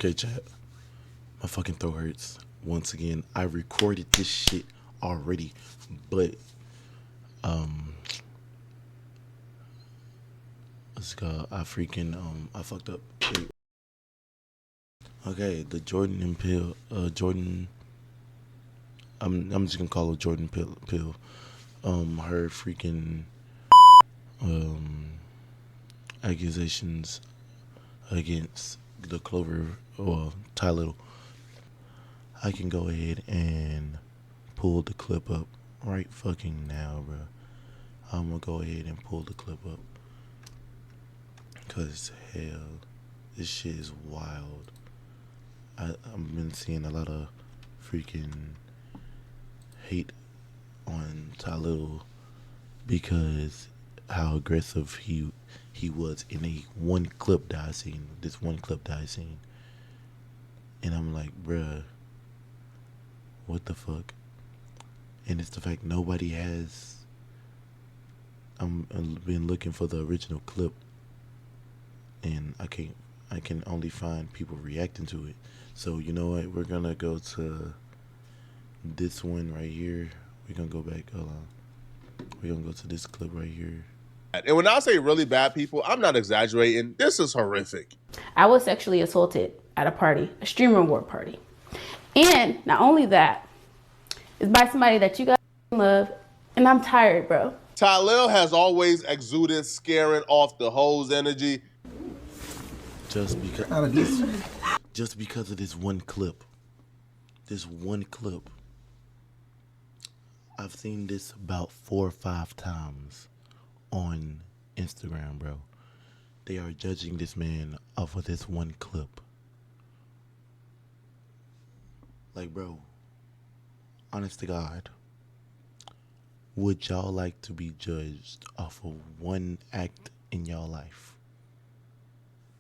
Okay, chat. My fucking throat hurts. Once again, I recorded this shit already, but let's go. I fucked up. Okay, the Jourdine and pill. Jourdine. I'm just gonna call her Jourdine pill. Her freaking accusations against the Clover or Tylil. I can go ahead and pull the clip up right fucking now, bro. I'm gonna go ahead and pull the clip up. Cause hell, this shit is wild. I've been seeing a lot of freaking hate on Tylil because how aggressive he was in one clip that I seen. This one clip that I seen, and I'm like, bruh, what the fuck? And it's the fact nobody has. I've been looking for the original clip, and I can only find people reacting to it. So you know what? We're gonna go to this one right here. We're gonna go back. Hold on. We're gonna go to this clip right here. And when I say really bad people, I'm not exaggerating. This is horrific. I was sexually assaulted at a party, a stream reward party. And not only that, it's by somebody that you guys love, and I'm tired, bro. Tylil has always exuded scaring off the hoes energy. Just because of this one clip. This one clip. I've seen this about 4 or 5 times on Instagram, bro. They are judging this man off of this one clip. Like, bro, honest to God, would y'all like to be judged off of one act in y'all life?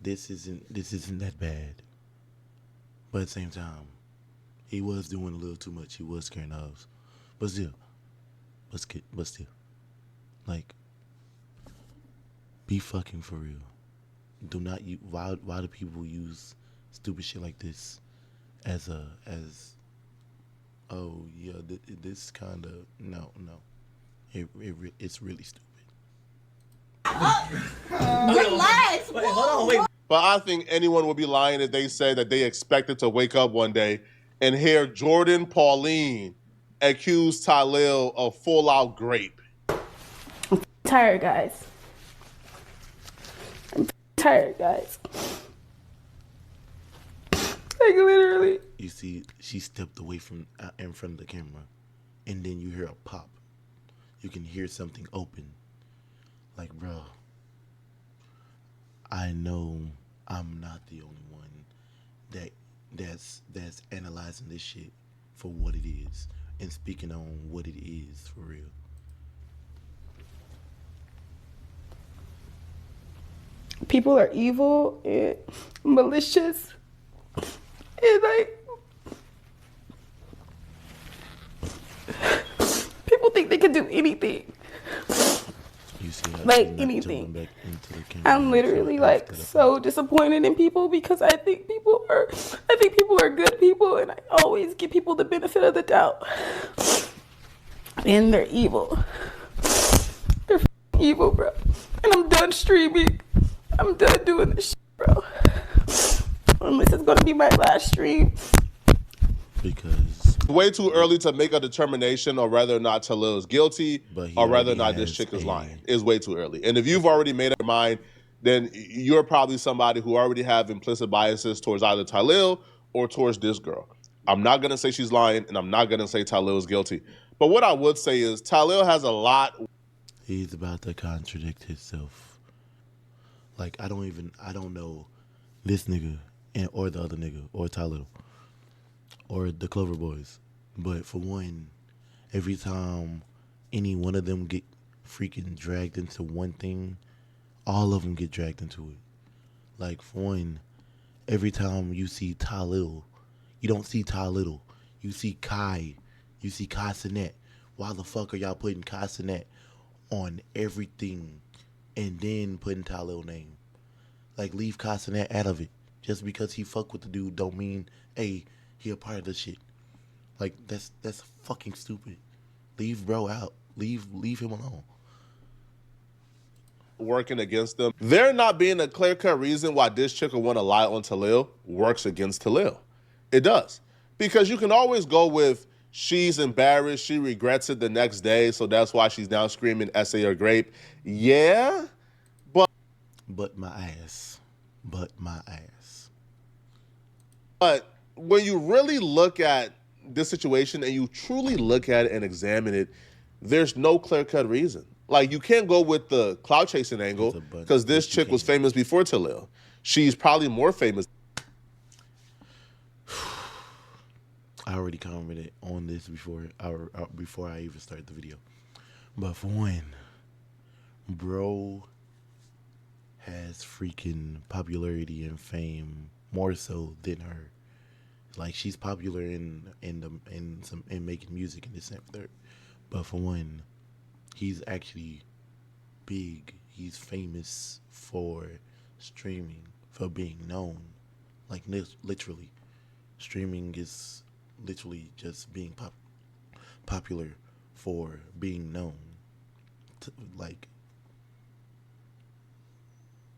This isn't that bad. But at the same time, he was doing a little too much. He was scaring us. But still, like, be fucking for real. Do not use, why do people use stupid shit like this as oh yeah, this kind of no, it's really stupid. Relax. Wait, hold on. But I think anyone would be lying if they said that they expected to wake up one day and hear Jourdine Pauline accuse Tylil of full-out grape. I'm tired, guys. I'm tired, guys. Like, literally. You see, she stepped away from in front of the camera, and then you hear a pop. You can hear something open. Like, bro, I know I'm not the only one that's analyzing this shit for what it is and speaking on what it is for real. People are evil and malicious. And like, people think they can do anything. You see how Like she's not anything. jumping back into the camera I'm literally like so disappointed in people because I think people are good people, and I always give people the benefit of the doubt. And they're evil. They're evil, bro. And I'm done streaming. I'm done doing this shit, bro. Unless it's gonna be my last stream. because It's way too early to make a determination on whether or not Tylil is guilty or whether or not this chick is lying. It's way too early. And if you've already made up your mind, then you're probably somebody who already have implicit biases towards either Tylil or towards this girl. I'm not going to say she's lying, and I'm not going to say Tylil is guilty. But what I would say is Tylil has a lot. he's about to contradict himself. Like, I don't know this nigga or the other nigga or Tylil or the Clover Boys. But for one, every time any one of them get freaking dragged into one thing, all of them get dragged into it. Like, for one, every time you see Tylil, you don't see Tylil. You see Kai. You see Kai Cenat. Why the fuck are y'all putting Kai Cenat on everything and then putting Tylil name? Like, leave Kai Cenat out of it. Just because he fuck with the dude don't mean, hey, he a part of the shit. Like, that's fucking stupid. Leave bro out. Leave him alone. Working against them. There not being a clear-cut reason why this chick would want to lie on Tylil works against Tylil. It does. Because you can always go with she's embarrassed, she regrets it the next day, so that's why she's now screaming essay or grape. Yeah, But my ass. But when you really look at this situation and you truly look at it and examine it, there's no clear-cut reason. Like, you can't go with the cloud chasing angle because this chick was famous before Tylil. She's probably more famous. I already commented on this before I even started the video. But for one, bro has freaking popularity and fame more so than her. Like, she's popular in making music and this and that. But for one, he's actually big. He's famous for streaming, for being known. Like, literally, streaming is literally just being popular for being known.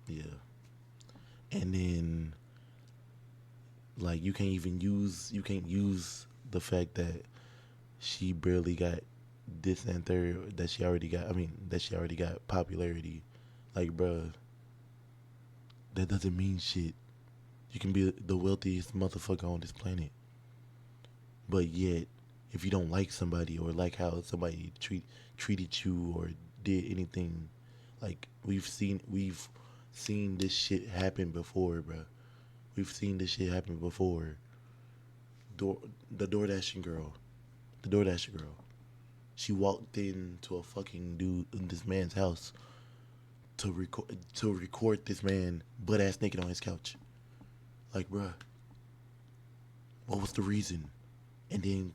Yeah. And then, like, you can't use the fact that she barely got this and third, that she already got popularity. Like, bruh, that doesn't mean shit. You can be the wealthiest motherfucker on this planet, but yet, if you don't like somebody or like how somebody treated you or did anything, like, we've seen this shit happen before, bruh. We've seen this shit happen before. The DoorDashing girl. She walked into a fucking this man's house to record this man butt ass naked on his couch. Like, bruh, what was the reason? And then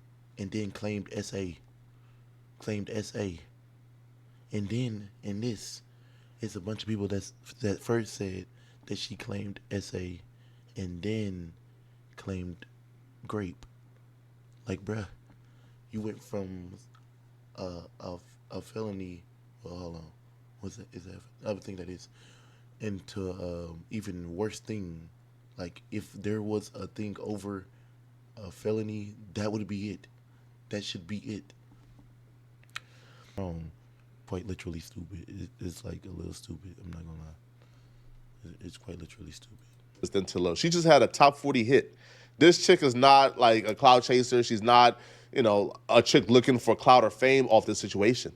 claimed SA. And then in this, it's a bunch of people that first said that she claimed SA and then claimed grape. Like, bruh, you went from a felony. Well, hold on. What's that? Is that? I would think that is into even worse thing. Like, if there was a thing over a felony, that would be it. That should be it. Quite literally stupid. It's like a little stupid. I'm not gonna lie. It's quite literally stupid. She just had a top 40 hit. This chick is not like a cloud chaser. She's not, a chick looking for clout or fame off this situation.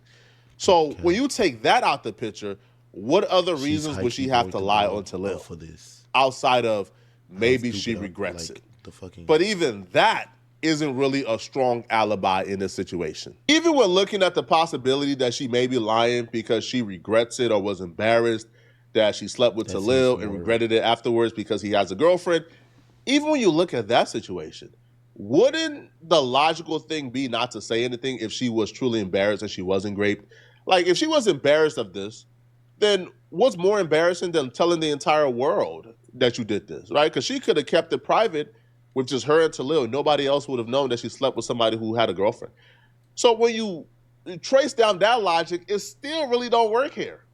So when you take that out the picture, what other reasons would she have to lie on Tylil for this? Outside of maybe she regrets it. But even that isn't really a strong alibi in this situation. Even when looking at the possibility that she may be lying because she regrets it or was embarrassed that she slept with Tylil and regretted it afterwards because he has a girlfriend, even when you look at that situation, wouldn't the logical thing be not to say anything if she was truly embarrassed and she wasn't raped? Like, if she was embarrassed of this, then what's more embarrassing than telling the entire world that you did this, right? Because she could have kept it private with just her and Tylil. Nobody else would have known that she slept with somebody who had a girlfriend. So when you trace down that logic, it still really don't work here,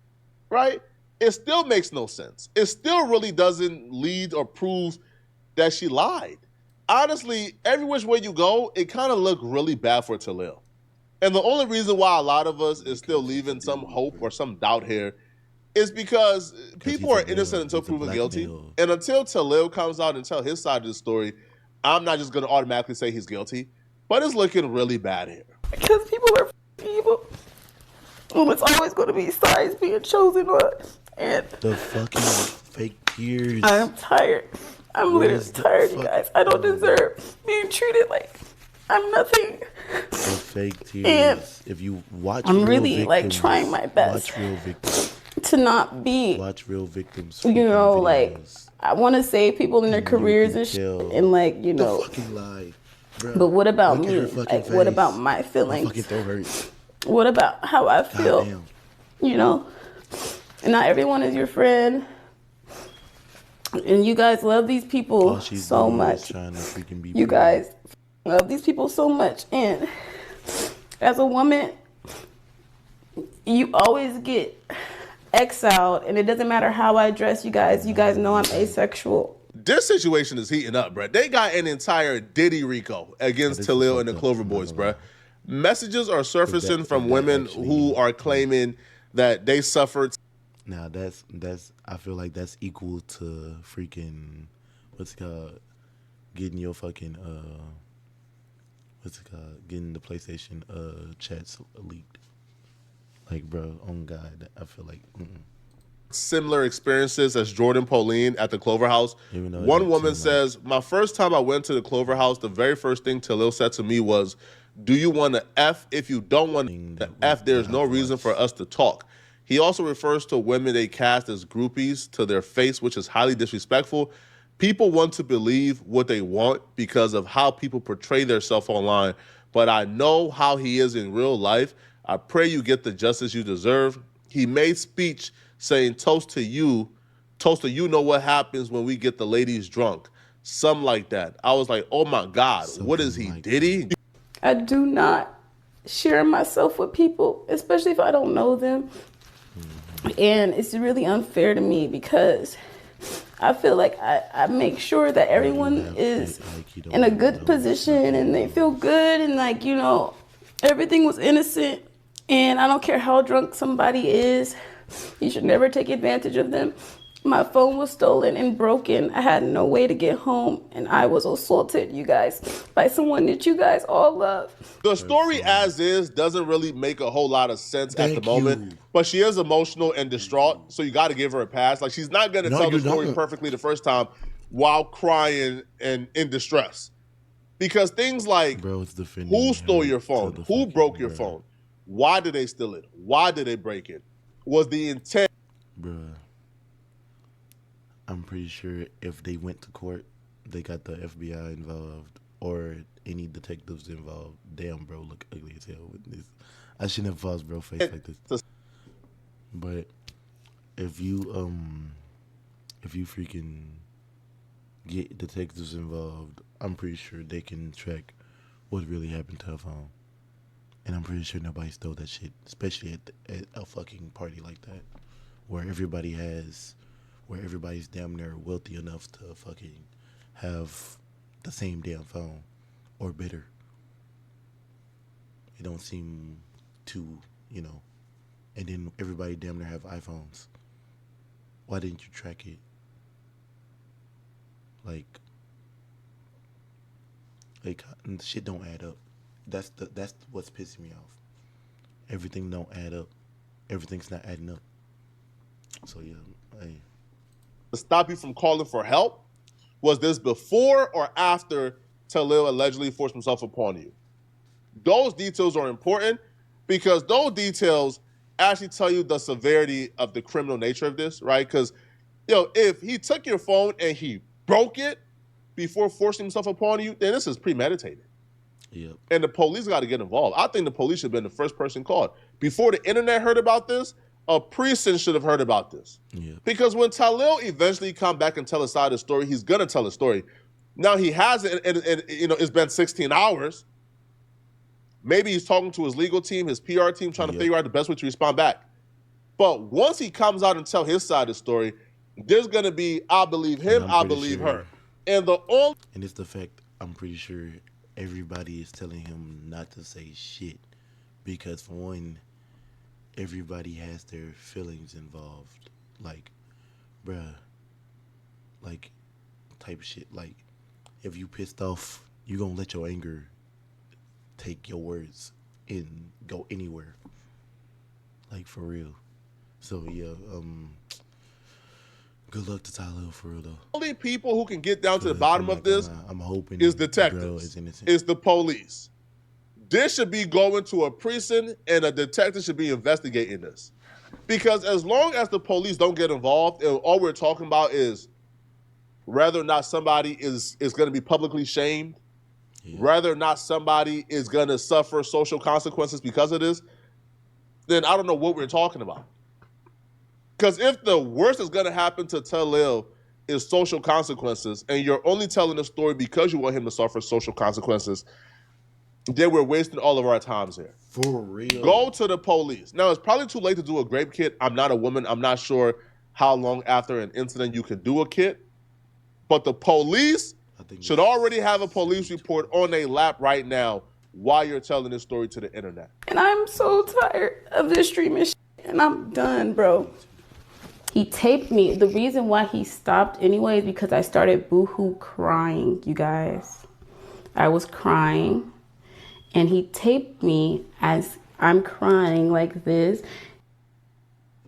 right? It still makes no sense. It still really doesn't lead or prove that she lied. Honestly, every which way you go, it kind of looked really bad for Tylil. And the only reason why a lot of us is still leaving some hope or some doubt here is because people are innocent until proven guilty. And until Tylil comes out and tell his side of the story, I'm not just going to automatically say he's guilty. But it's looking really bad here. Because people are evil. And it's always going to be sides being chosen on. And the fucking fake tears. I'm tired. I'm literally tired, you guys. I don't deserve being treated like I'm nothing. The fake tears. And if you watch, I'm really victims, like trying my best watch real victims. To not be. Watch real victims. Like, I want to save people in their careers and shit, and like, The fucking lie. Bro, but what about me? Like, what about my feelings? My fucking throat hurts. What about how I feel? Goddamn. And not everyone is your friend. And you guys love these people All she's so doing much. is trying to freaking be You pretty. guys love these people so much. And as a woman, you always get exiled. And it doesn't matter how I dress, you guys. You guys know I'm asexual. This situation is heating up, bruh. They got an entire Diddy Rico against This is Tylil fucked and the up, Clover I'm not Boys, gonna lie. bruh. Messages are surfacing If from that women actually- who are claiming that they suffered. Now that's I feel like that's equal to freaking what's it called, getting your fucking what's it called, getting the PlayStation chats leaked. Like, bro, on God, I feel like Similar experiences as Jourdine Pauline at the Clover House. Even though it One didn't woman seem like- says, my first time I went to the Clover House, the very first thing Tylil said to me was, do you want to F? If you don't want to F, there's no reason for us to talk. He also refers to women they cast as groupies to their face, which is highly disrespectful. People want to believe what they want because of how people portray themselves online. But I know how he is in real life. I pray you get the justice you deserve. He made speech saying, toast to you know what happens when we get the ladies drunk. Something like that. I was like, oh my God, what is he, like Diddy? I do not share myself with people, especially if I don't know them. And it's really unfair to me because I feel like I make sure that everyone is in a good position and they feel good and like, you know, everything was innocent. And I don't care how drunk somebody is, you should never take advantage of them. My phone was stolen and broken. I had no way to get home, and I was assaulted, you guys, by someone that you guys all love. The story as is doesn't really make a whole lot of sense at the moment, but she is emotional and distraught, so you got to give her a pass. Like, she's not going to tell the story perfectly the first time while crying and in distress. Because things like, who stole your phone? Who broke your phone? Why did they steal it? Why did they break it? Was the intent? Bruh, I'm pretty sure if they went to court, they got the FBI involved or any detectives involved. Damn, bro, look ugly as hell with this. I shouldn't have false bro face like this. But if you freaking get detectives involved, I'm pretty sure they can track what really happened to her phone. And I'm pretty sure nobody stole that shit, especially at a fucking party like that, where everybody's damn near wealthy enough to fucking have the same damn phone or better. It don't seem too, you know. And then everybody damn near have iPhones. Why didn't you track it? Like shit don't add up. That's what's pissing me off. Everything don't add up. Everything's not adding up. So yeah, hey. To stop you from calling for help? Was this before or after Tylil allegedly forced himself upon you? Those details are important because those details actually tell you the severity of the criminal nature of this, right? Because, if he took your phone and he broke it before forcing himself upon you, then this is premeditated. Yep. And the police got to get involved. I think the police should have been the first person called. Before the internet heard about this, a precinct should have heard about this. Yep. Because when Tylil eventually come back and tell a side of the story, he's going to tell a story. Now he has it, and it's been 16 hours. Maybe he's talking to his legal team, his PR team, trying to figure out the best way to respond back. But once he comes out and tell his side of the story, there's going to be, I believe him, I believe her. And it's the fact, I'm pretty sure everybody is telling him not to say shit. Because for one, everybody has their feelings involved. Like, bruh, like, type of shit. Like, if you pissed off, you gonna let your anger take your words and go anywhere. Like, for real. So, yeah, good luck to Tylil, for real, though. Only people who can get down to the bottom of this I'm hoping is detectives, is the police. This should be going to a precinct, and a detective should be investigating this. Because as long as the police don't get involved, and all we're talking about is whether or not somebody is going to be publicly shamed, whether or not somebody is going to suffer social consequences because of this, then I don't know what we're talking about. Because if the worst is going to happen to Tylil is social consequences, and you're only telling the story because you want him to suffer social consequences, then we're wasting all of our times here. For real. Go to the police. Now, it's probably too late to do a rape kit. I'm not a woman. I'm not sure how long after an incident you can do a kit. But the police should already have a police report on their lap right now while you're telling this story to the internet. And I'm so tired of this streaming shit, and I'm done, bro. He taped me. The reason why he stopped anyway is because I started boohoo crying, you guys. I was crying, and he taped me as I'm crying like this.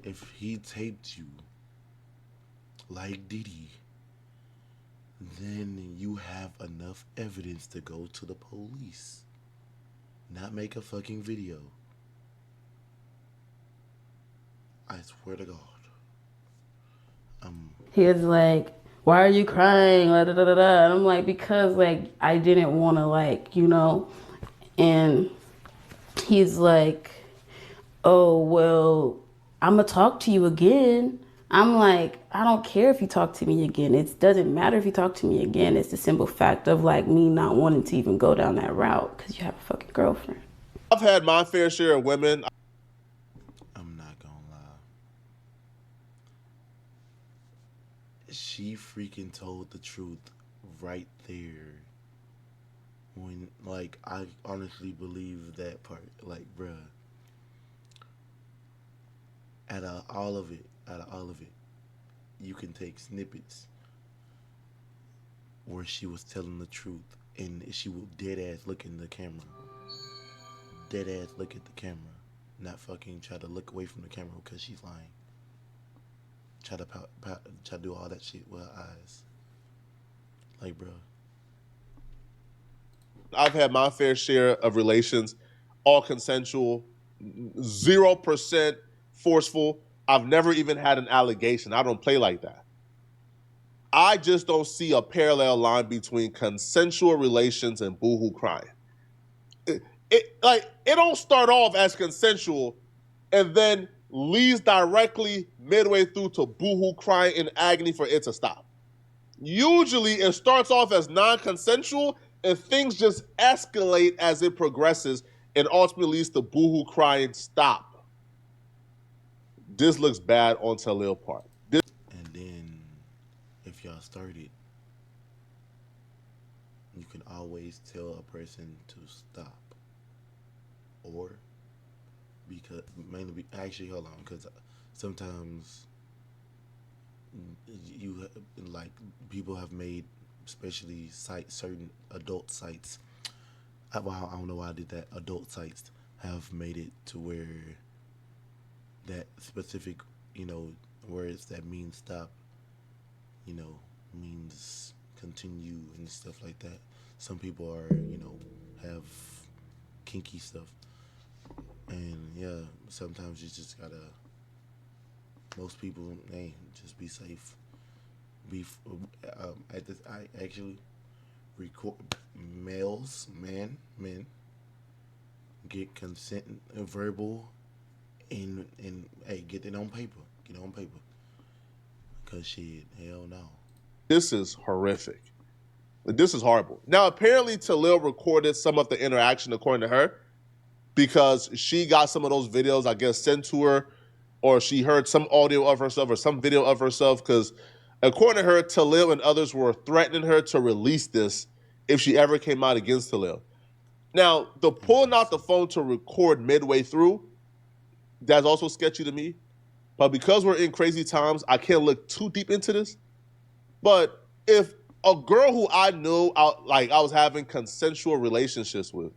If he taped you like Diddy, then you have enough evidence to go to the police. Not make a fucking video. I swear to God. He was like, why are you crying? Da, da, da, da. And I'm like, because like I didn't want to like, you know. And he's like, oh, well, I'm going to talk to you again. I'm like, I don't care if you talk to me again. It doesn't matter if you talk to me again. It's the simple fact of like me not wanting to even go down that route because you have a fucking girlfriend. I've had my fair share of women. I'm not gonna lie. She freaking told the truth right there. When, like, I honestly believe that part. Like, bruh. Out of all of it, you can take snippets where she was telling the truth and she will dead ass look in the camera. Dead ass look at the camera. Not fucking try to look away from the camera because she's lying. Try to do all that shit with her eyes. Like, bro. I've had my fair share of relations, all consensual, 0% forceful. I've never even had an allegation. I don't play like that. I just don't see a parallel line between consensual relations and boohoo crying. It don't start off as consensual and then leads directly midway through to boohoo crying in agony for it to stop. Usually it starts off as non-consensual and things just escalate as it progresses and ultimately leads to boohoo crying stop. This looks bad on Tylil-Part. And then, if y'all started, you can always tell a person to stop. Or, actually, hold on, because sometimes people have made, especially certain adult sites, I don't know why I did that, adult sites have made it to where that specific, words that mean stop, means continue and stuff like that. Some people are, have kinky stuff. And yeah, sometimes you just gotta, most people, just be safe. I actually record men, get consent, verbal, and hey, get it on paper. Get it on paper. Cause shit, hell no. This is horrific. This is horrible. Now, apparently, Tylil recorded some of the interaction, according to her, because she got some of those videos, I guess, sent to her, or she heard some audio of herself or some video of herself, because according to her, Tylil and others were threatening her to release this if she ever came out against Tylil. Now, the pulling out the phone to record midway through, that's also sketchy to me. But because we're in crazy times, I can't look too deep into this. But if a girl who I knew, I was having consensual relationships with,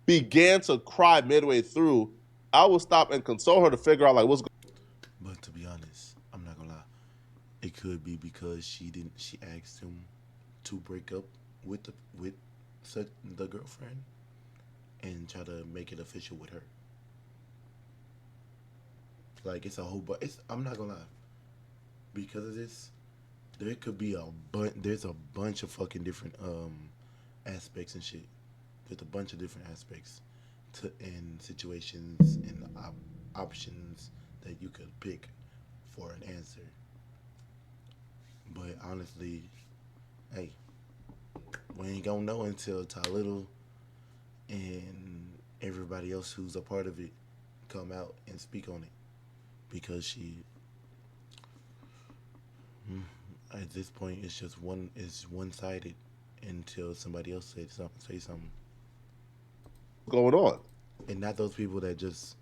began to cry midway through, I would stop and console her to figure out what's going on. But to be honest, I'm not gonna lie. It could be because she asked him to break up with the girlfriend and try to make it official with her. Like, it's a whole I'm not gonna lie. Because of this, there could be there's a bunch of fucking different aspects and shit. There's a bunch of different aspects and situations and options that you could pick for an answer. But honestly, hey, we ain't gonna know until Tylil and everybody else who's a part of it come out and speak on it, because at this point it's just one sided until somebody else say something, Going on. and not those people that just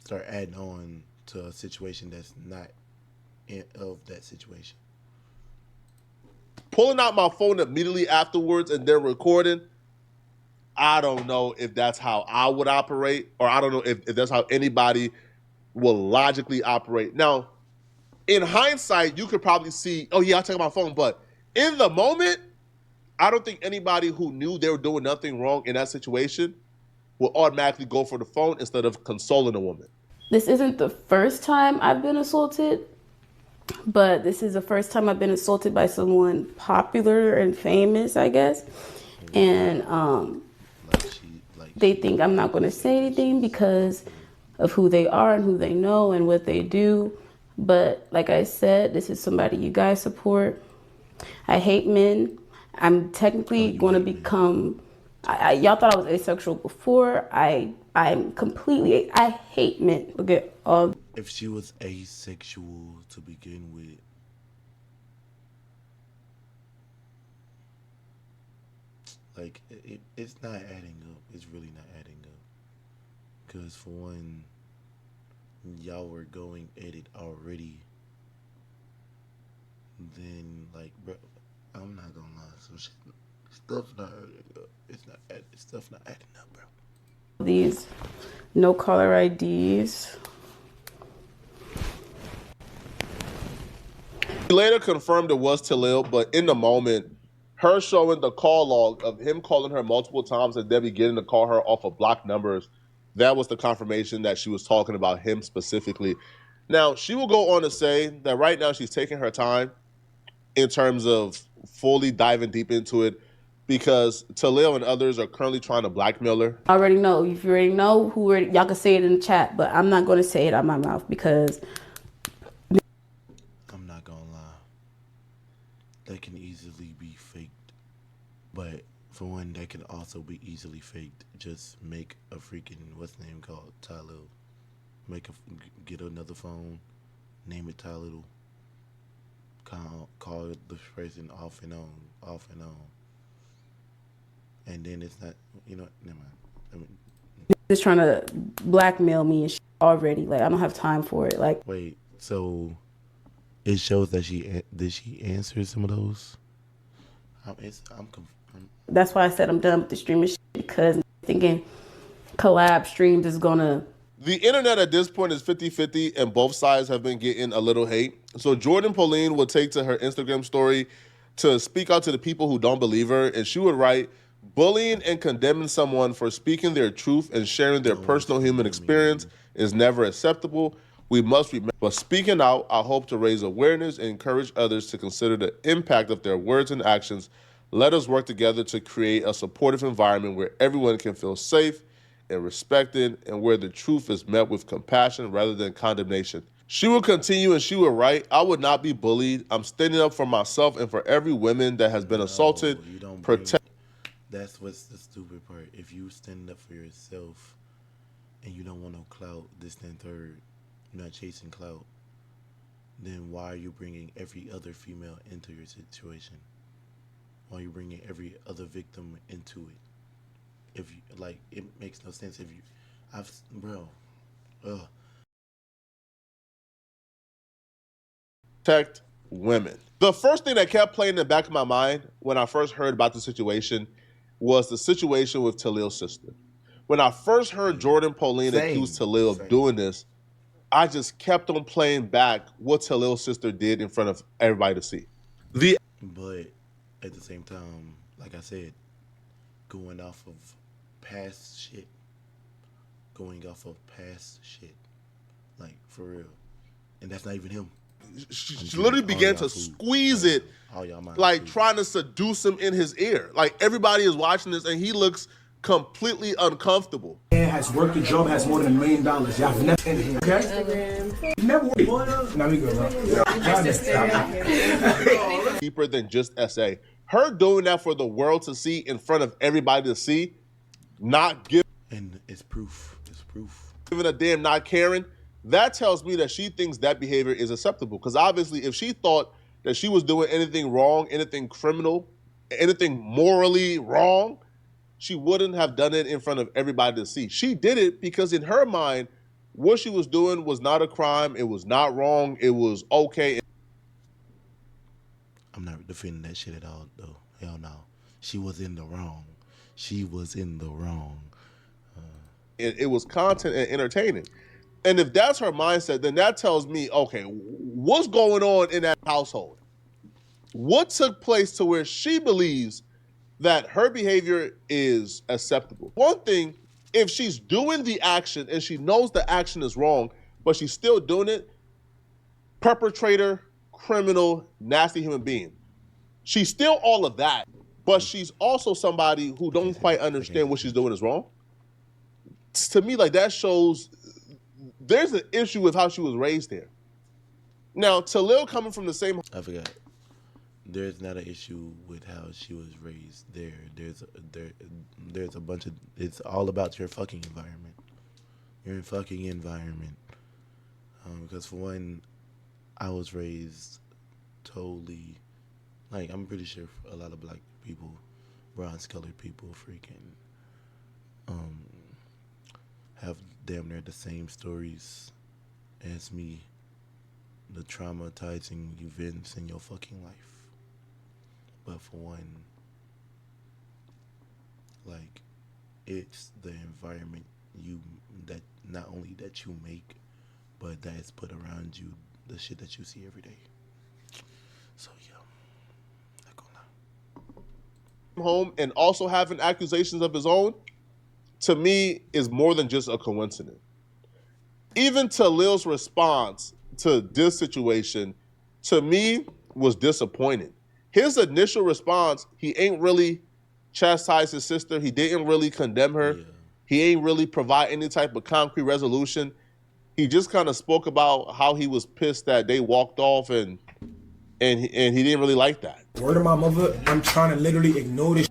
start adding on to a situation that's not of that situation. Pulling out my phone immediately afterwards and then recording, I don't know if that's how I would operate, or I don't know if that's how anybody will logically operate. Now, in hindsight, you could probably see, oh yeah, I'll take my phone. But in the moment, I don't think anybody who knew they were doing nothing wrong in that situation will automatically go for the phone instead of consoling a woman. This isn't the first time I've been assaulted, but this is the first time I've been assaulted by someone popular and famous, I guess. And they think I'm not going to say anything because of who they are and who they know and what they do. But like I said, this is somebody you guys support. I hate men. I'm technically going to become. Y'all thought I was asexual before. I'm completely. I hate men. Look at all. If she was asexual to begin with, like it's not adding up. It's really not adding up. Because for one, y'all were going at it already. Then like, bro, I'm not gonna lie. Some shit, stuff not adding up. Stuff not adding up, bro. These no caller IDs. He later confirmed it was Tylil, but in the moment, her showing the call log of him calling her multiple times and then beginning to call her off of blocked numbers, that was the confirmation that she was talking about him specifically. Now, she will go on to say that right now she's taking her time in terms of fully diving deep into it because Tylil and others are currently trying to blackmail her. I already know. If you already know y'all can say it in the chat, but I'm not going to say it out my mouth because I'm not gonna lie. That can easily be faked. But for one, that can also be easily faked. Just make a freaking, what's the name called? Tylil. Get another phone, name it Tylil. Call the person off and on. And then it's not, never mind. just trying to blackmail me and shit already. Like, I don't have time for it. Like, wait, so it shows that did she answer some of those? That's why I said I'm done with the streaming shit, because I'm thinking collab streams is gonna. The internet at this point is 50-50 and both sides have been getting a little hate. So Pauline would take to her Instagram story to speak out to the people who don't believe her, and she would write, bullying and condemning someone for speaking their truth and sharing their personal human experience is never acceptable. We must remember, but speaking out, I hope to raise awareness and encourage others to consider the impact of their words and actions. Let us work together to create a supportive environment where everyone can feel safe and respected, and where the truth is met with compassion rather than condemnation. She will continue and she will write, I would not be bullied. I'm standing up for myself and for every woman that has been assaulted. That's what's the stupid part. If you stand up for yourself and you don't want no clout, this, and third, you're not chasing clout, then why are you bringing every other female into your situation? Why are you bringing every other victim into it? If you, like, it makes no sense. If you, Protect women. The first thing that kept playing in the back of my mind when I first heard about the situation was the situation with Tylil's sister. When I first heard Pauline accuse Tylil of doing this, I just kept on playing back what Tylil's sister did in front of everybody to see. But at the same time, like I said, going off of past shit, like for real, and that's not even him. She literally began to squeeze it, like trying to seduce him in his ear. Like everybody is watching this and he looks completely uncomfortable. has worked the job, has more than $1 million. Y'all have never in here, okay? Never worked. Now we go, bro. Deeper than just SA. Her doing that for the world to see, in front of everybody to see, not giving. And it's proof. It's proof. Giving a damn, not caring. That tells me that she thinks that behavior is acceptable. Because obviously, if she thought that she was doing anything wrong, anything criminal, anything morally wrong, she wouldn't have done it in front of everybody to see. She did it because in her mind, what she was doing was not a crime. It was not wrong. It was okay. I'm not defending that shit at all, though. Hell no. She was in the wrong. She was in the wrong. It was content and entertaining. And if that's her mindset, then that tells me, okay, what's going on in that household? What took place to where she believes that her behavior is acceptable? One thing, if she's doing the action and she knows the action is wrong, but she's still doing it, perpetrator, criminal, nasty human being. She's still all of that, but she's also somebody who don't quite understand what she's doing is wrong. To me, like, that shows there's an issue with how she was raised here. Now, Tylil coming from the same... I forgot. There's not an issue with how she was raised there. There's a bunch of... It's all about your fucking environment. Your fucking environment. Because for one, I was raised totally... Like, I'm pretty sure a lot of black people, bronze-colored people, freaking... have damn near the same stories as me. The traumatizing events in your fucking life. But for one, like, it's the environment that not only that you make, but that is put around you, the shit that you see every day. So yeah, not gonna lie. Home and also having accusations of his own, to me, is more than just a coincidence. Even Tylil's response to this situation, to me, was disappointing. His initial response, he ain't really chastised his sister. He didn't really condemn her. Yeah. He ain't really provide any type of concrete resolution. He just kind of spoke about how he was pissed that they walked off, and he didn't really like that. Word of my mother, I'm trying to literally ignore this,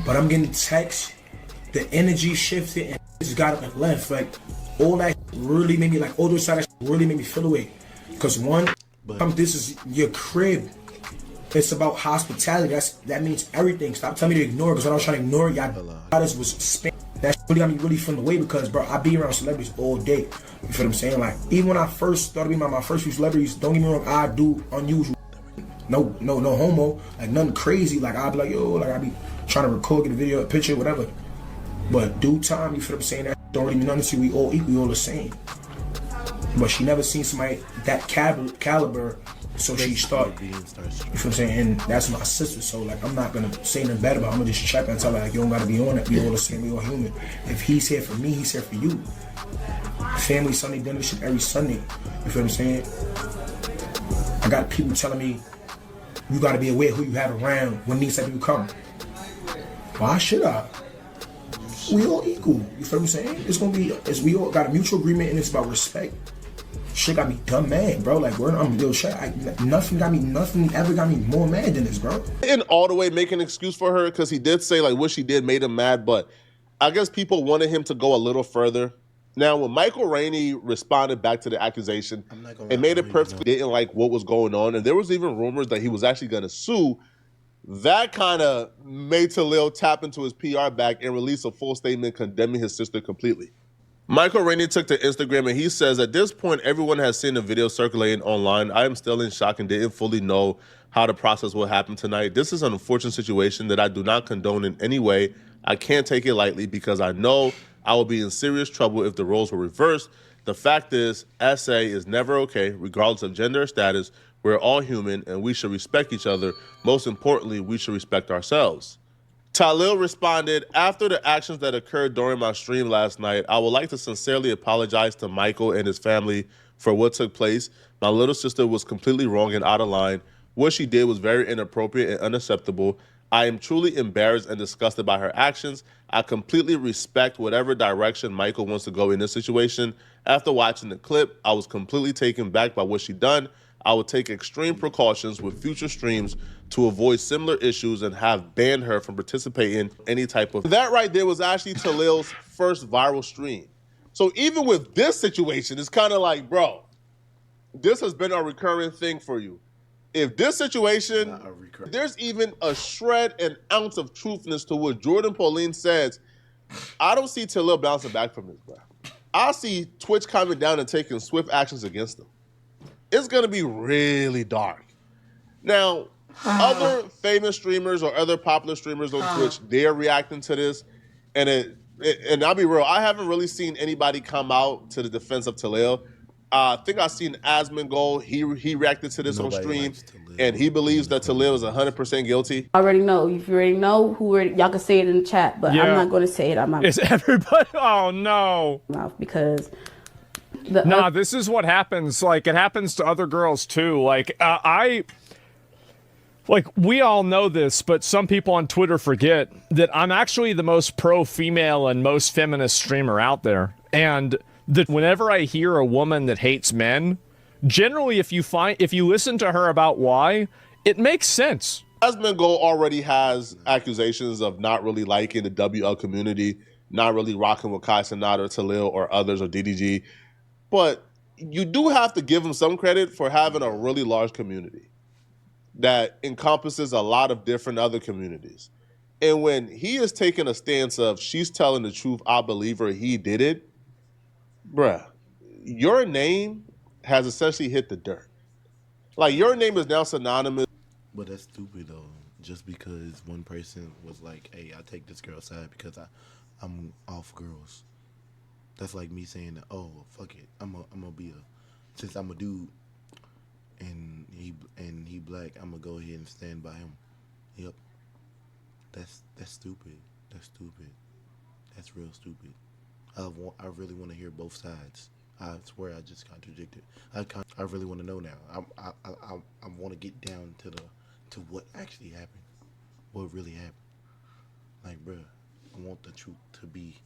but I'm getting texts. The energy shifted and just got up and left. Like, all that really made me, like, all those side really made me feel away. Because one, this is your crib. It's about hospitality. That means everything. Stop telling me to ignore it, because when I was trying to ignore it, y'all was spam. That really got me really feeling away, because, bro, I be around celebrities all day. You feel what I'm saying? Like, even when I first started being my first few celebrities, don't get me wrong, I do unusual. No homo. Like, nothing crazy. Like, I'd be like, yo, like, I'd be trying to record, get a video, a picture, whatever. But due time, you feel what I'm saying? That don't really mean nothing to you. We all equal, we all the same. But she never seen somebody that caliber, so she started. You feel what I'm saying? And that's my sister, so, like, I'm not gonna say nothing bad about her. I'm gonna just check and tell her, like, you don't gotta be on it. We all the same, we all human. If he's here for me, he's here for you. Family Sunday dinner shit every Sunday. You feel what I'm saying? I got people telling me, you gotta be aware who you have around when these type of people come. Why should I? We all equal. You feel what I'm saying? It's gonna be, we all got a mutual agreement, and it's about respect. Shit got me dumb mad, bro. Like, nothing ever got me more mad than this, bro. In all the way making an excuse for her, because he did say, like, what she did made him mad, but I guess people wanted him to go a little further. Now, when Michael Rainey responded back to the accusation, it made it perfectly. Didn't like what was going on, and there was even rumors that he was actually going to sue. That kind of made Tylil tap into his PR bag and release a full statement condemning his sister completely. Michael Rainey took to Instagram, and he says, at this point, everyone has seen the video circulating online. I am still in shock and didn't fully know how the process will happen tonight. This is an unfortunate situation that I do not condone in any way. I can't take it lightly, because I know I will be in serious trouble if the roles were reversed. The fact is, SA is never okay, regardless of gender or status. We're all human, and we should respect each other. Most importantly, we should respect ourselves. Tylil responded, after the actions that occurred during my stream last night, I would like to sincerely apologize to Michael and his family for what took place. My little sister was completely wrong and out of line. What she did was very inappropriate and unacceptable. I am truly embarrassed and disgusted by her actions. I completely respect whatever direction Michael wants to go in this situation. After watching the clip, I was completely taken back by what she done. I will take extreme precautions with future streams to avoid similar issues and have banned her from participating in any type of... That right there was actually Tylil's first viral stream. So even with this situation, it's kind of like, bro, this has been a recurring thing for you. If this situation, there's even a shred, an ounce of truthness to what Jourdine Pauline says, I don't see Tylil bouncing back from this, bro. I see Twitch coming down and taking swift actions against them. It's going to be really dark. Now, other famous streamers or other popular streamers on Twitch, they're reacting to this. And I'll be real, I haven't really seen anybody come out to the defense of Tylil. I think I've seen Asmongold. He reacted to this on stream, and he believes that Tylil is 100% guilty. I already know. If you already know who, y'all can say it in the chat, but I'm not going to say it. I'm not. Is everybody? Oh no! Because this is what happens. Like it happens to other girls too. Like we all know this, but some people on Twitter forget that I'm actually the most pro-female and most feminist streamer out there, and that whenever I hear a woman that hates men, generally if you listen to her about why, it makes sense. Asmongold already has accusations of not really liking the WL community, not really rocking with Kai Cenat or Tylil or others or DDG. But you do have to give him some credit for having a really large community that encompasses a lot of different other communities. And when he is taking a stance of she's telling the truth, I believe her, he did it, bruh, your name has essentially hit the dirt. Like, your name is now synonymous. But that's stupid, though. Just because one person was like, hey, I take this girl's side because I'm off girls. That's like me saying, oh, fuck it. I'm gonna be since I'm a dude and he black, I'm gonna go ahead and stand by him. Yep. That's stupid. That's stupid. That's real stupid. I really want to hear both sides. I swear I just contradicted. I really want to know now. I want to get down to what actually happened, what really happened. Like, bruh, I want the truth to be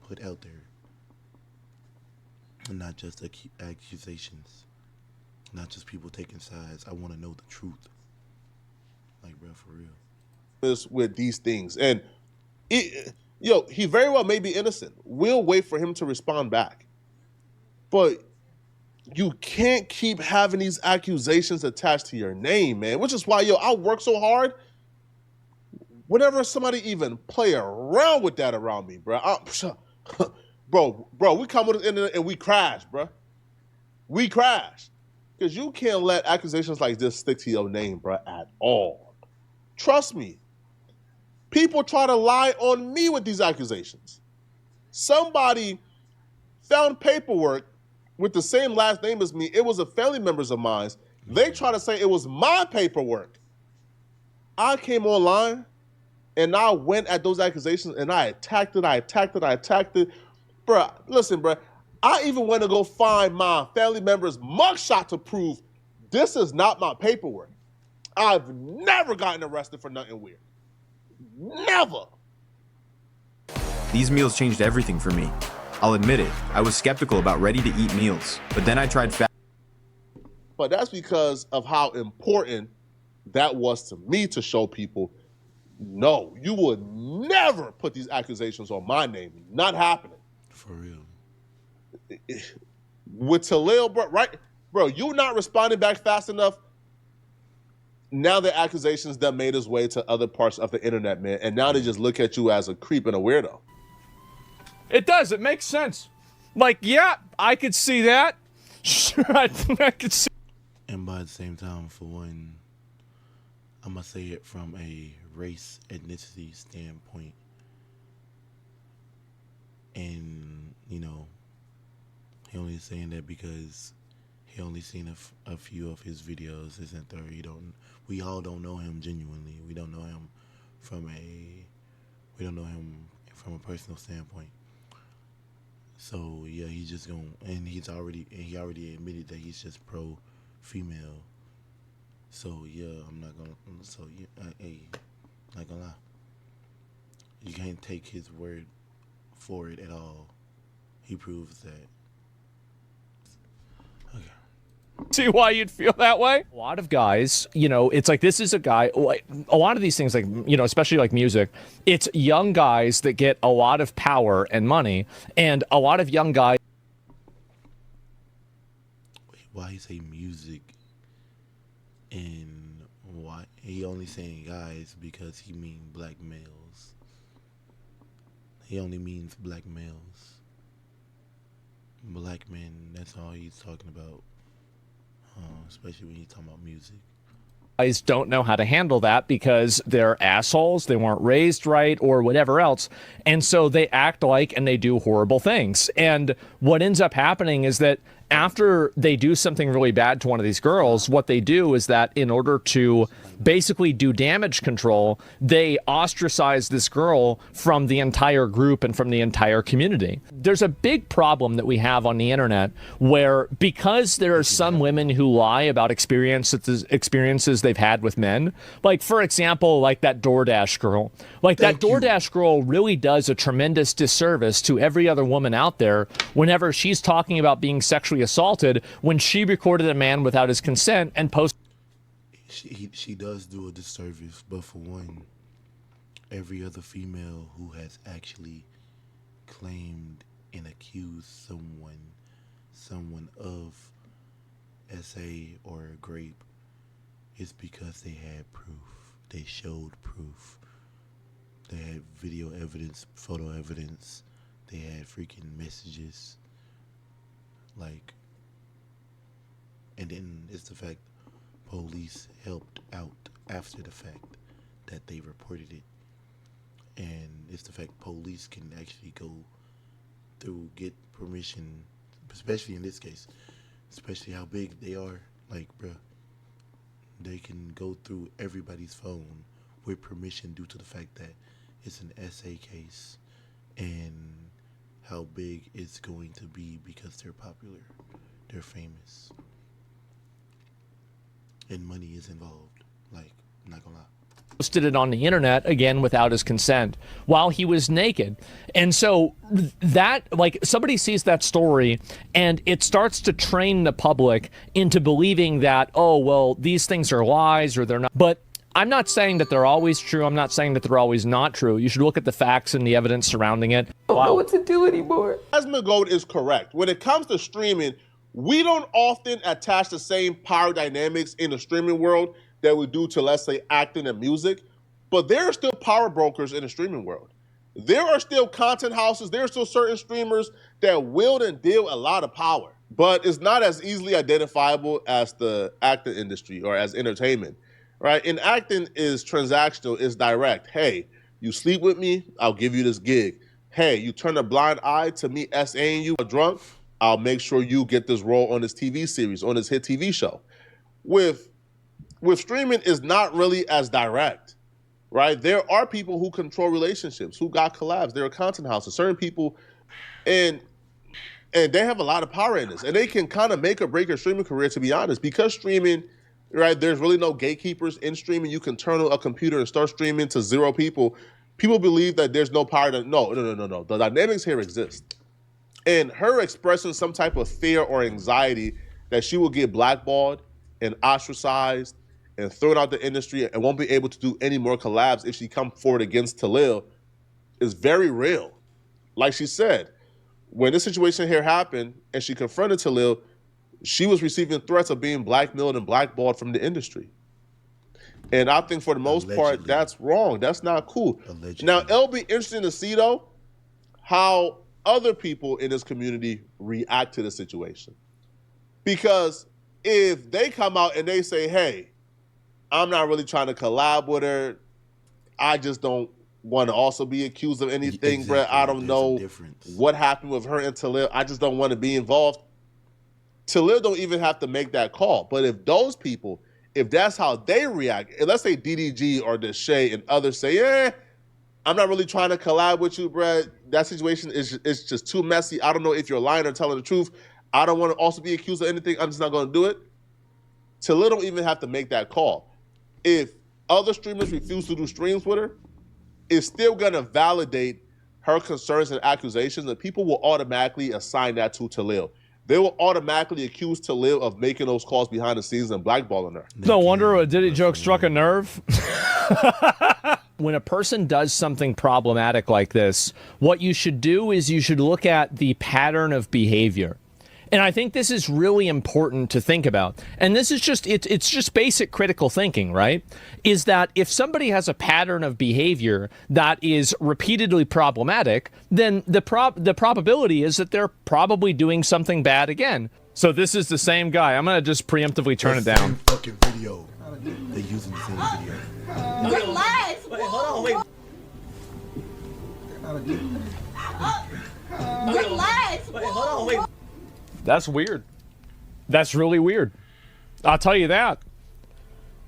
put out there, and not just accusations, not just people taking sides. I want to know the truth. Like, bruh, for real. With these things, and he very well may be innocent. We'll wait for him to respond back. But you can't keep having these accusations attached to your name, man. Which is why, I work so hard. Whenever somebody even play around with that around me, bro, bro, we come with the internet and we crash, bro. We crash. Because you can't let accusations like this stick to your name, bro, at all. Trust me. People try to lie on me with these accusations. Somebody found paperwork with the same last name as me. It was a family members of mine. They try to say it was my paperwork. I came online and I went at those accusations and I attacked it. Bruh, listen, bruh. I even went to go find my family member's mugshot to prove this is not my paperwork. I've never gotten arrested for nothing weird. Never. These meals changed everything for me. I'll admit it, I was skeptical about ready-to-eat meals, but then I tried But that's because of how important that was to me to show people, no, you would never put these accusations on my name. Not happening. For real. With Tylil, bro, right? Bro, you not responding back fast enough. Now the accusations that made its way to other parts of the internet, man, and now they just look at you as a creep and a weirdo. It does. It makes sense. Like, yeah, I could see that. Sure, I could see. And by the same time, for one, I'm gonna say it from a race ethnicity standpoint, and he only saying that because he only seen a few of his videos. Isn't there? We all don't know him genuinely. We don't know him from a personal standpoint. So yeah, he's just he already admitted that he's just pro female. So yeah, I'm not gonna. So yeah, hey, not gonna lie. You can't take his word for it at all. He proves that. Okay. See why you'd feel that way? A lot of guys, you know, it's like this is a guy, like, a lot of these things, like, you know, especially like music, it's young guys that get a lot of power and money, and a lot of young guys. Why he say music and why he only saying guys because he mean black males. He only means black males. Black men, that's all he's talking about. Especially when he's talking about music. Guys don't know how to handle that because they're assholes, they weren't raised right, or whatever else. And so they act like and they do horrible things. And what ends up happening is that after they do something really bad to one of these girls, what they do is that in order to basically do damage control, they ostracize this girl from the entire group and from the entire community. There's a big problem that we have on the internet where, because there are some women who lie about experiences they've had with men, like, for example, like that DoorDash girl. Like, that DoorDash girl really does a tremendous disservice to every other woman out there whenever she's talking about being sexually assaulted when she recorded a man without his consent and posted. She does do a disservice, but for one, every other female who has actually claimed and accused someone of SA or grape, is because they had proof. They showed proof. They had video evidence, photo evidence. They had freaking messages. Like, and then it's the fact police helped out after the fact that they reported it. And it's the fact police can actually go through, get permission, especially in this case, especially how big they are. Like, bruh, they can go through everybody's phone with permission due to the fact that it's an SA case and how big it's going to be because they're popular, they're famous, and money is involved. Like, I'm not gonna lie. Posted it on the internet, again, without his consent, while he was naked. And so that, like, somebody sees that story and it starts to train the public into believing that, oh, well, these things are lies or they're not. But I'm not saying that they're always true. I'm not saying that they're always not true. You should look at the facts and the evidence surrounding it. I don't know what to do anymore. Jasmine Gold is correct. When it comes to streaming, we don't often attach the same power dynamics in the streaming world that we do to, let's say, acting and music. But there are still power brokers in the streaming world. There are still content houses. There are still certain streamers that wield and deal a lot of power. But it's not as easily identifiable as the acting industry or as entertainment. Right? In acting is transactional, is direct. Hey, you sleep with me, I'll give you this gig. Hey, you turn a blind eye to me SAing you drunk, I'll make sure you get this role on this TV series, on this hit TV show. With streaming, is not really as direct, right? There are people who control relationships, who got collabs. There are content houses, certain people, and they have a lot of power in this. And they can kind of make or break your streaming career, to be honest, because streaming, right, there's really no gatekeepers in streaming. You can turn on a computer and start streaming to 0 people. People believe that there's no power. No. The dynamics here exist. And her expressing some type of fear or anxiety that she will get blackballed and ostracized and thrown out the industry and won't be able to do any more collabs if she come forward against Tylil is very real. Like she said, when this situation here happened and she confronted Tylil, she was receiving threats of being blackmailed and blackballed from the industry. And I think for the most part, that's wrong. That's not cool. Allegedly. Now, it'll be interesting to see, though, how other people in this community react to the situation. Because if they come out and they say, hey, I'm not really trying to collab with her, I just don't want to also be accused of anything, Exactly. Brett. I don't know what happened with her and Tylil. I just don't want to be involved. Tylil don't even have to make that call. But if those people, if that's how they react, and let's say DDG or Deshae and others say, I'm not really trying to collab with you, Brett. That situation is just too messy. I don't know if you're lying or telling the truth. I don't want to also be accused of anything. I'm just not going to do it. Talil don't even have to make that call. If other streamers refuse to do streams with her, it's still gonna validate her concerns and accusations, and people will automatically assign that to Talil. They will automatically accuse Talil of making those calls behind the scenes and blackballing her. No wonder a Diddy joke struck a nerve. When a person does something problematic like this, what you should do is you should look at the pattern of behavior. And I think this is really important to think about. And this is just, it's just basic critical thinking, right? Is that if somebody has a pattern of behavior that is repeatedly problematic, then the probability is that they're probably doing something bad again. So this is the same guy. I'm going to just preemptively turn it down. Same fucking video. They're using the same video. Relax. Wait, hold on, wait. Relax. Wait, hold on, wait. That's weird. That's really weird. I'll tell you that.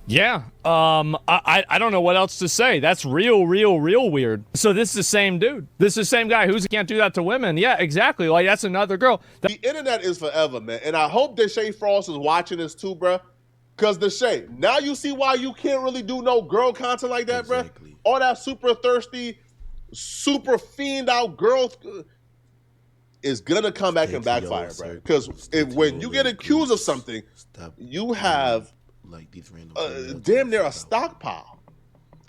Yeah. I don't know what else to say. That's real weird. So this is the same dude. This is the same guy who can't do that to women. Yeah, exactly. Like, that's another girl. The internet is forever, man. And I hope Deshae Frost is watching this too, bruh. Because Deshae, now you see why you can't really do no girl content like that, Exactly. bruh. All that super thirsty, super fiend out girls is gonna come back and backfire, bro. Because when you get accused of something, you have like these random damn near a stockpile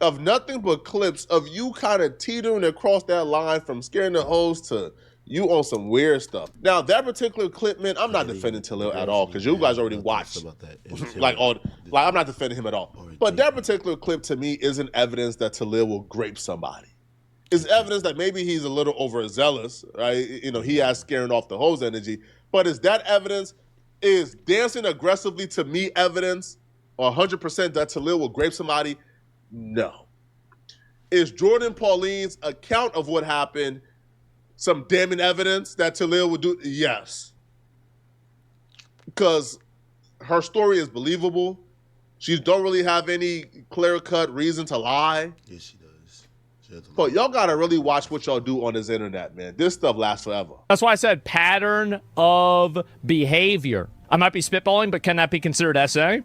of nothing but clips of you kind of teetering across that line from scaring the hoes to you on some weird stuff. Now, that particular clip, man, I'm not defending Talil at all because you guys already watched. like I'm not defending him at all. But that particular clip to me isn't evidence that Talil will grape somebody. It's evidence that maybe he's a little overzealous, right? You know, he has scaring off the hose energy. But is that evidence? Is dancing aggressively to me evidence, or 100% that Talil will grape somebody? No. Is Jourdine Pauline's account of what happened some damning evidence that Talil would do? Yes. Because her story is believable. She don't really have any clear-cut reason to lie. Yes, she does. But y'all gotta really watch what y'all do on this internet, man. This stuff lasts forever. That's why I said pattern of behavior. I might be spitballing, but can that be considered essay?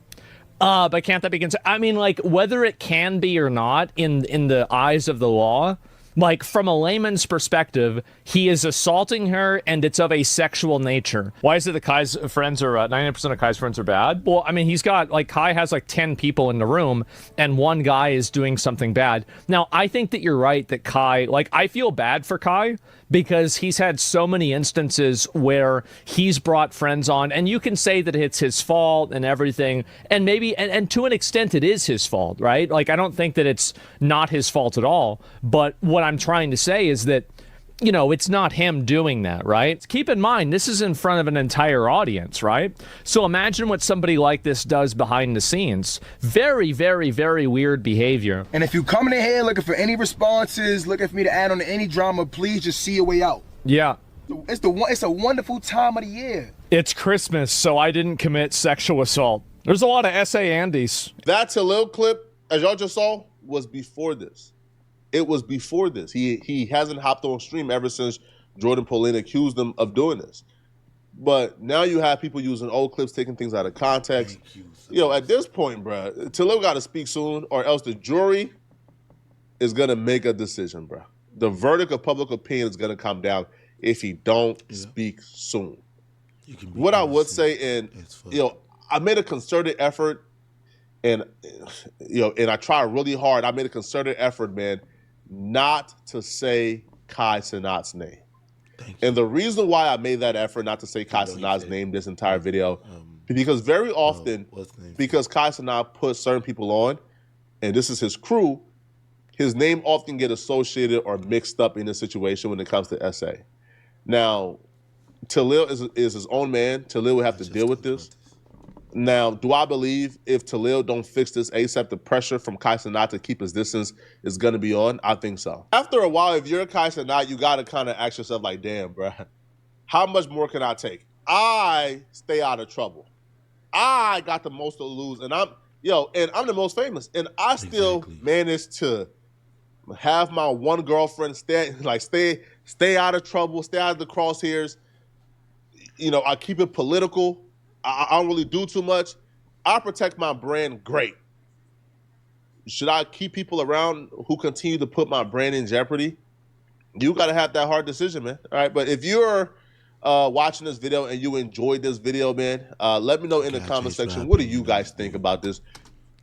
But can't that be considered? I mean, like, whether it can be or not in the eyes of the law, like, from a layman's perspective, he is assaulting her and it's of a sexual nature. Why is it that Kai's friends are, 90% of Kai's friends are bad? Well, I mean, he's got, like, Kai has like 10 people in the room and one guy is doing something bad. Now, I think that you're right that Kai, like, I feel bad for Kai because he's had so many instances where he's brought friends on and you can say that it's his fault and everything. And maybe, and to an extent it is his fault, right? Like, I don't think that it's not his fault at all. But what I'm trying to say is that, you know, it's not him doing that, right? Keep in mind, this is in front of an entire audience, right? So imagine what somebody like this does behind the scenes. Very, very, very weird behavior. And if you coming in here looking for any responses, looking for me to add on to any drama, please just see your way out. Yeah. It's a wonderful time of the year. It's Christmas, so I didn't commit sexual assault. There's a lot of SA Andes. That Talil clip, as y'all just saw, was before this. It was before this. He hasn't hopped on stream ever since Jourdine Pauline accused him of doing this. But now you have people using old clips, taking things out of context. Yo, at this point, bruh, Talil got to speak soon, or else the jury is going to make a decision, bruh. The verdict of public opinion is going to come down if he don't speak soon. What I would say, and, you know, I made a concerted effort, and, you know, and I try really hard. I made a concerted effort, man, not to say Kai Cenat's name. And the reason why I made that effort not to say Kai Cenat's name this entire video, because very often, because Kai Cenat puts certain people on, and this is his crew, his name often get associated or mixed up in a situation when it comes to SA. Now, Talil is his own man. Talil will have to deal with this. Now, do I believe if Talil don't fix this ASAP, the pressure from Kai Cenat to keep his distance is going to be on? I think so. After a while, if you're Kai Cenat, you got to kind of ask yourself like, damn, bro, how much more can I take? I stay out of trouble. I got the most to lose, and I'm the most famous, and I still managed to have my one girlfriend stay out of trouble, stay out of the crosshairs. You know, I keep it political. I don't really do too much. I protect my brand. Great. Should I keep people around who continue to put my brand in jeopardy? You got to have that hard decision, man. All right. But if you're watching this video and you enjoyed this video, man, let me know in the comment section. What do you guys think about this?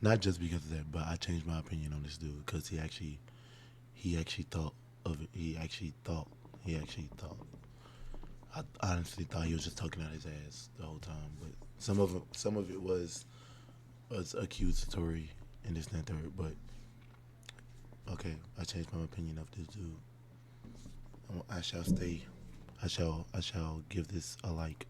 Not just because of that, but I changed my opinion on this dude because he actually thought of it. He actually thought. I honestly thought he was just talking out his ass the whole time, but some of it was accusatory and this and that third. But okay, I changed my opinion of this dude. I shall give this a like.